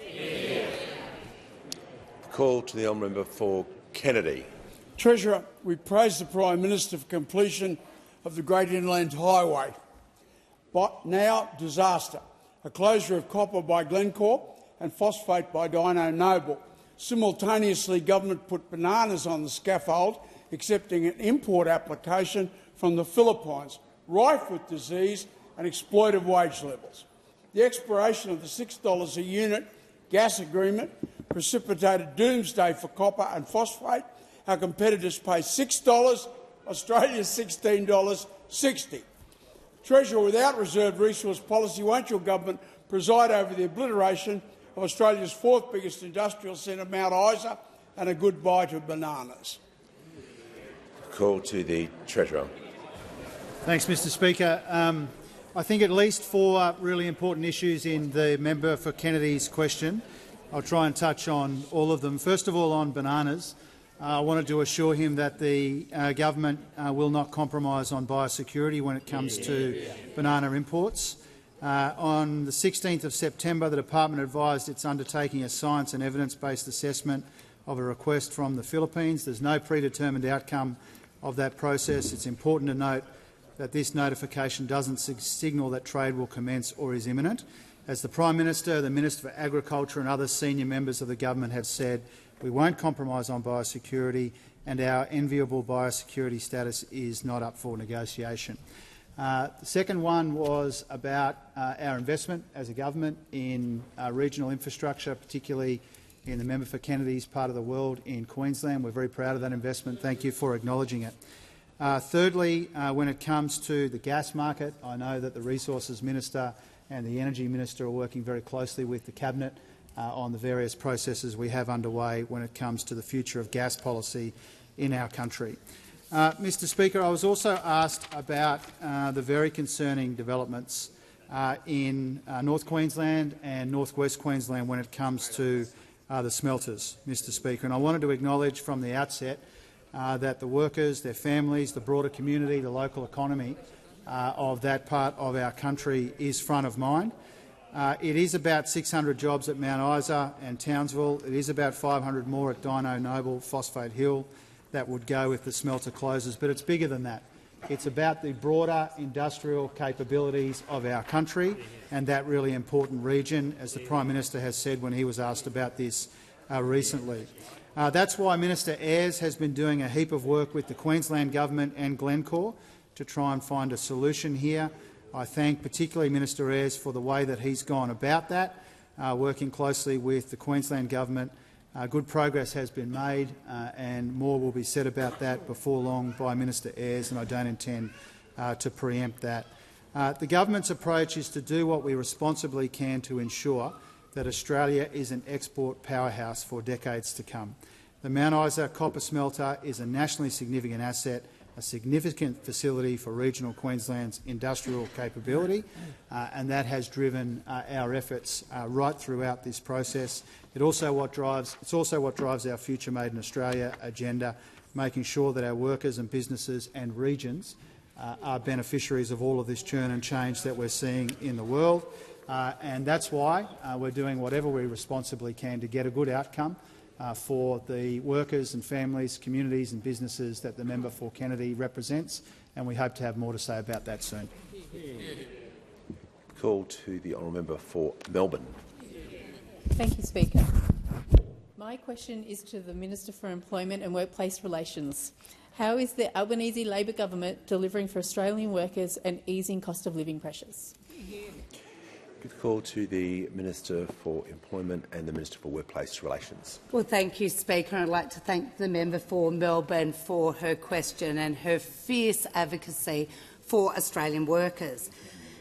Call to the honourable member for Kennedy. Treasurer, we praise the Prime Minister for completion of the Great Inland Highway. But now disaster, a closure of copper by Glencore and phosphate by Dyno Nobel. Simultaneously, government put bananas on the scaffold, accepting an import application from the Philippines, rife with disease and exploitive wage levels. The expiration of the $6 a unit gas agreement precipitated doomsday for copper and phosphate. Our competitors pay $6, Australia's $16.60. Treasurer, without reserved resource policy, won't your government preside over the obliteration of Australia's 4th biggest industrial centre, Mount Isa, and a goodbye to bananas? Call to the Treasurer. Thanks, Mr Speaker. I think at least 4 really important issues in the member for Kennedy's question. I'll try and touch on all of them. First of all, on bananas, I wanted to assure him that the government will not compromise on biosecurity when it comes to banana imports. On the 16th of September, the department advised it's undertaking a science and evidence-based assessment of a request from the Philippines. There's no predetermined outcome of that process. It's important to note that this notification doesn't signal that trade will commence or is imminent. As the Prime Minister, the Minister for Agriculture and other senior members of the government have said, we won't compromise on biosecurity, and our enviable biosecurity status is not up for negotiation. The second one was about our investment as a government in regional infrastructure, particularly in the member for Kennedy's part of the world in Queensland. We're very proud of that investment. Thank you for acknowledging it. Thirdly, when it comes to the gas market, I know that the Resources Minister and the Energy Minister are working very closely with the Cabinet on the various processes we have underway when it comes to the future of gas policy in our country. Mr Speaker, I was also asked about the very concerning developments in North Queensland and North West Queensland when it comes to the smelters, Mr Speaker. And I wanted to acknowledge from the outset that the workers, their families, the broader community, the local economy of that part of our country is front of mind. It is about 600 jobs at Mount Isa and Townsville. It is about 500 more at Dyno Nobel, Phosphate Hill, that would go if the smelter closes. But it's bigger than that. It's about the broader industrial capabilities of our country and that really important region, as the Prime Minister has said when he was asked about this recently. That's why Minister Ayres has been doing a heap of work with the Queensland Government and Glencore to try and find a solution here. I thank particularly Minister Ayres for the way that he's gone about that, working closely with the Queensland Government. Good progress has been made and more will be said about that before long by Minister Ayres, and I don't intend to preempt that. The government's approach is to do what we responsibly can to ensure that Australia is an export powerhouse for decades to come. The Mount Isa copper smelter is a nationally significant asset, a significant facility for regional Queensland's industrial capability, and that has driven our efforts right throughout this process. It's also what drives our Future Made in Australia agenda, making sure that our workers and businesses and regions are beneficiaries of all of this churn and change that we're seeing in the world. And that's why we're doing whatever we responsibly can to get a good outcome for the workers and families, communities and businesses that the member for Kennedy represents, and we hope to have more to say about that soon. Call to the honourable member for Melbourne. Thank you, Speaker. My question is to the Minister for Employment and Workplace Relations. How is the Albanese Labor government delivering for Australian workers and easing cost of living pressures? Good call to the Minister for Employment and the Minister for Workplace Relations. Well, thank you, Speaker. I'd like to thank the member for Melbourne for her question and her fierce advocacy for Australian workers.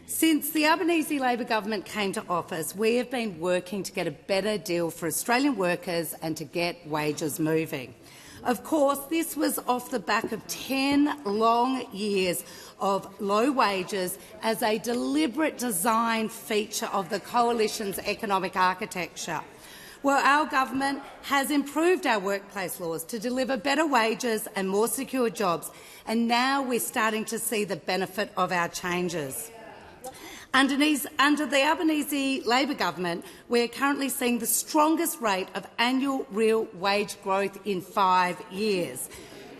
Since the Albanese Labor government came to office, we have been working to get a better deal for Australian workers and to get wages moving. Of course, this was off the back of 10 long years of low wages as a deliberate design feature of the Coalition's economic architecture. Well, our government has improved our workplace laws to deliver better wages and more secure jobs, and now we're starting to see the benefit of our changes. Under the Albanese Labor government, we are currently seeing the strongest rate of annual real wage growth in 5 years.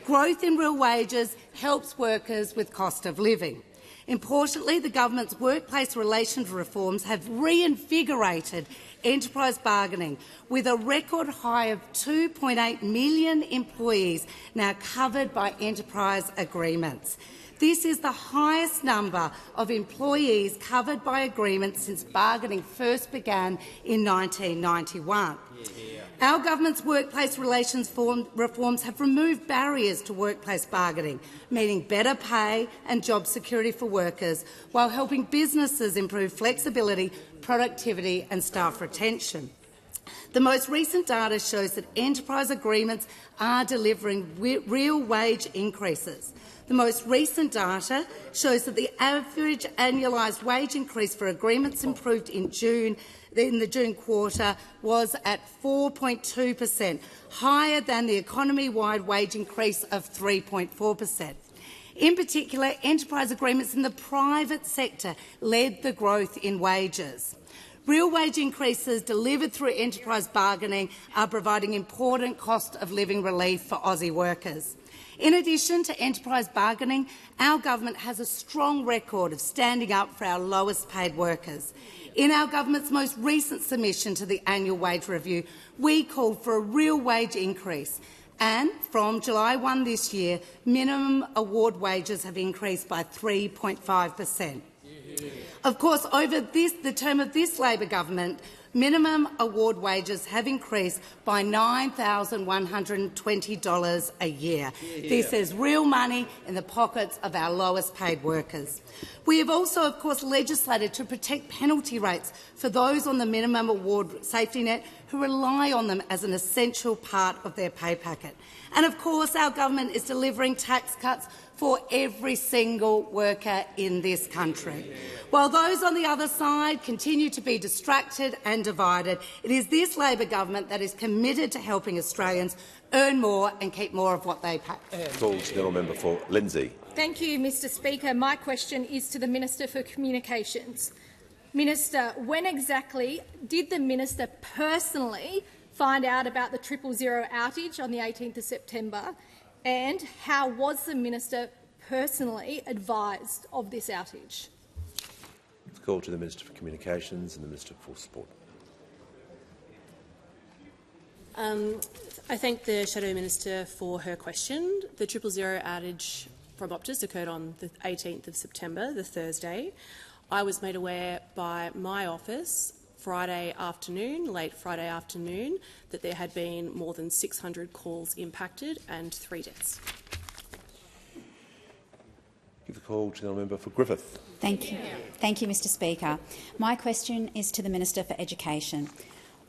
Growth in real wages helps workers with cost of living. Importantly, the government's workplace relations reforms have reinvigorated enterprise bargaining, with a record high of 2.8 million employees now covered by enterprise agreements. This is the highest number of employees covered by agreements since bargaining first began in 1991. Our government's workplace relations reforms have removed barriers to workplace bargaining, meaning better pay and job security for workers, while helping businesses improve flexibility, productivity and staff retention. The most recent data shows that enterprise agreements are delivering real wage increases. The most recent data shows that the average annualised wage increase for agreements improved in the June quarter was at 4.2%, higher than the economy-wide wage increase of 3.4%. In particular, enterprise agreements in the private sector led the growth in wages. Real wage increases delivered through enterprise bargaining are providing important cost of living relief for Aussie workers. In addition to enterprise bargaining, our government has a strong record of standing up for our lowest paid workers. In our government's most recent submission to the annual wage review, we called for a real wage increase. And from July 1 this year, minimum award wages have increased by 3.5%. Of course, over the term of this Labor government, minimum award wages have increased by $9,120 a year. This is real money in the pockets of our lowest paid workers. We have also, of course, legislated to protect penalty rates for those on the minimum award safety net who rely on them as an essential part of their pay packet. And, of course, our government is delivering tax cuts for every single worker in this country. While those on the other side continue to be distracted and divided, it is this Labor government that is committed to helping Australians earn more and keep more of what they pay. Calls the member for Lindsay. Thank you, Mr Speaker. My question is to the Minister for Communications. Minister, when exactly did the minister personally find out about the 000 outage on the 18th of September? And how was the minister personally advised of this outage? Call to the Minister for Communications and the Minister for Sport. I thank the Shadow Minister for her question. The 000 outage from Optus occurred on the 18th of September, the Thursday. I was made aware by my office Friday afternoon, late Friday afternoon, that there had been more than 600 calls impacted and 3 deaths. Give the call to the member for Griffith. Thank you. Thank you, Mr Speaker. My question is to the Minister for Education.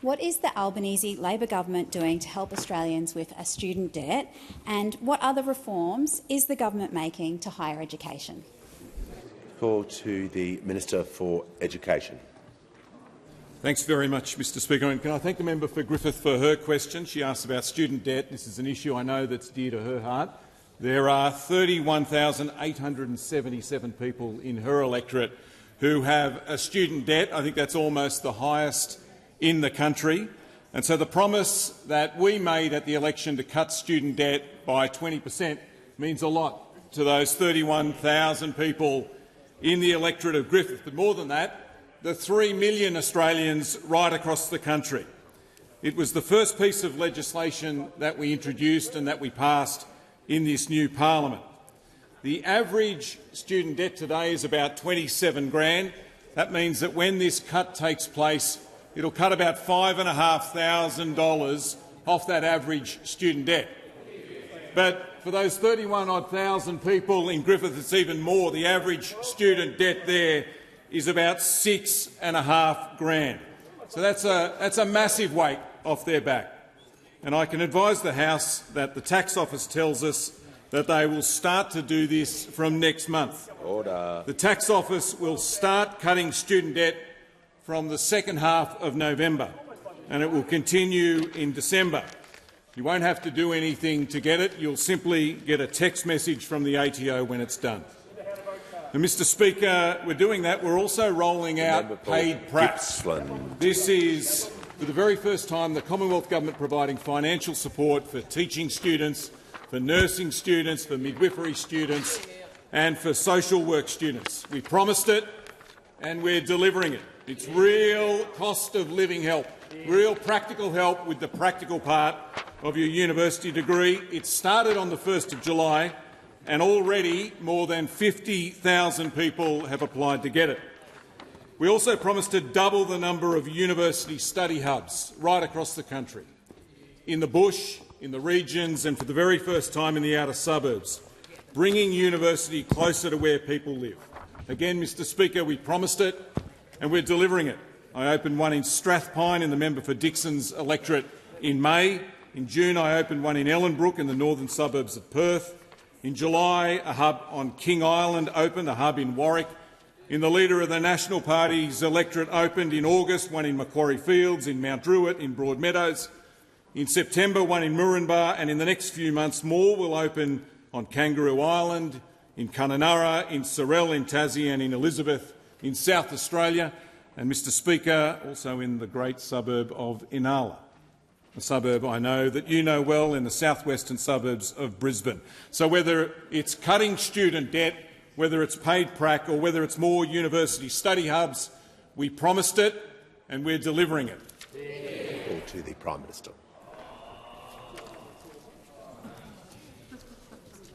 What is the Albanese Labor government doing to help Australians with a student debt, and what other reforms is the government making to higher education? Call to the Minister for Education. Thanks very much, Mr Speaker. And can I thank the member for Griffith for her question? She asked about student debt. This is an issue I know that's dear to her heart. There are 31,877 people in her electorate who have a student debt. I think that's almost the highest in the country. And so the promise that we made at the election to cut student debt by 20% means a lot to those 31,000 people in the electorate of Griffith. But more than that, the 3 million Australians right across the country. It was the first piece of legislation that we introduced and that we passed in this new parliament. The average student debt today is about $27,000. That means that when this cut takes place, it'll cut about $5,500 off that average student debt. But for those 31,000 people in Griffith, it's even more. The average student debt there is about $6,500. So that's a massive weight off their back. And I can advise the House that the Tax Office tells us that they will start to do this from next month. Order. The Tax Office will start cutting student debt from the second half of November, and it will continue in December. You won't have to do anything to get it. You'll simply get a text message from the ATO when it's done. And, Mr Speaker, we're doing that. We're also rolling out paid pracs. This is, for the very first time, the Commonwealth Government providing financial support for teaching students, for nursing students, for midwifery students and for social work students. We promised it and we're delivering it. It's real cost of living help, real practical help with the practical part of your university degree. It started on the 1st of July and already more than 50,000 people have applied to get it. We also promised to double the number of university study hubs right across the country, in the bush, in the regions and for the very first time in the outer suburbs, bringing university closer to where people live. Again, Mr Speaker, we promised it and we're delivering it. I opened one in Strathpine in the member for Dixon's electorate in May. In June I opened one in Ellenbrook in the northern suburbs of Perth. In July a hub on King Island opened, a hub in Warwick. In the Leader of the National Party's electorate opened in August, one in Macquarie Fields, in Mount Druitt, in Broadmeadows. In September, one in Murrumba, and in the next few months more will open on Kangaroo Island, in Kununurra, in Sorell in Tassie and in Elizabeth in South Australia, and, Mr Speaker, also in the great suburb of Inala. a suburb I know that you know well in the southwestern suburbs of Brisbane. So whether it's cutting student debt, whether it's paid prac or whether it's more university study hubs, we promised it and we're delivering it. Or to the Prime Minister.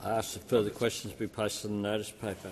I ask that further questions be placed on the notice paper.